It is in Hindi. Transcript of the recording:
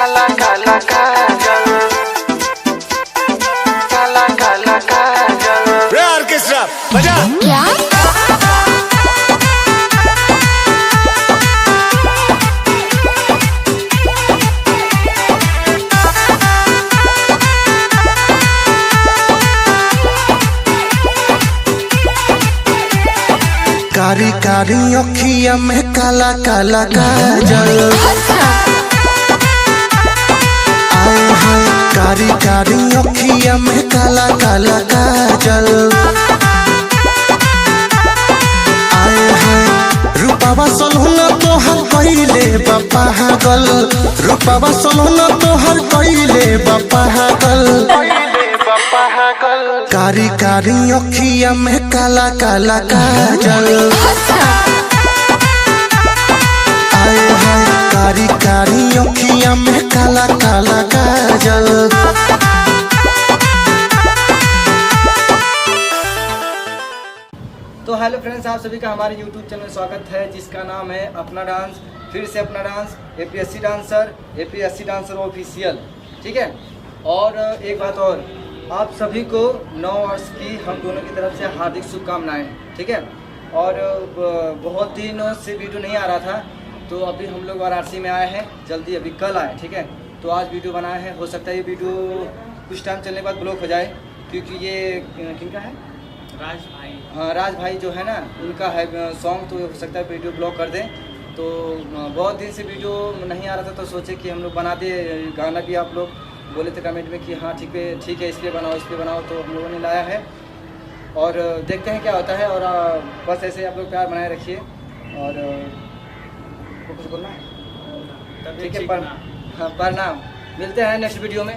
काला काला काजल, काला काला काजल। रे ऑर्केस्ट्रा बजा। क्या? कारी कारी अखिया में काला काला काजल, आए हाय कारी कारी अखिया में काला काला काजल, आए हाय रूपावा सलहुना तोहर कइले बा पागल, रूपावा सलहुना तोहर कइले बा पागल, कारी कारी अखिया में काला काला काजल, आए हाय कारी कारी अखिया में काला काला काजल। तो हेलो फ्रेंड्स, आप सभी का हमारे यूट्यूब चैनल में स्वागत है, जिसका नाम है अपना डांस। फिर से अपना डांस, एपीएससी डांसर ऑफिशियल। ठीक है। और एक बात और, आप सभी को 9 वर्ष की हम दोनों की तरफ से हार्दिक शुभकामनाएं। ठीक है। और बहुत दिनों से वीडियो नहीं आ रहा था, तो अभी हम लोग वाराणसी में आए हैं, जल्दी अभी कल आए। ठीक है। तो आज वीडियो बनाए हैं। हो सकता है ये वीडियो कुछ टाइम चलने के बाद ब्लॉक हो जाए, क्योंकि ये किनका है? राज भाई। हाँ, राज भाई जो है ना, उनका है सॉन्ग, तो हो सकता है वीडियो ब्लॉक कर दें। तो बहुत दिन से वीडियो नहीं आ रहा था, तो सोचे कि हम लोग बना दे गाना भी। आप लोग बोले थे कमेंट में कि हाँ ठीक है इस पर बनाओ, तो हम लोगों ने लाया है। और देखते हैं क्या होता है। और बस ऐसे आप लोग प्यार बनाए रखिए। और कुछ बोलना है? ठीक है, प्रणाम। मिलते हैं नेक्स्ट वीडियो में।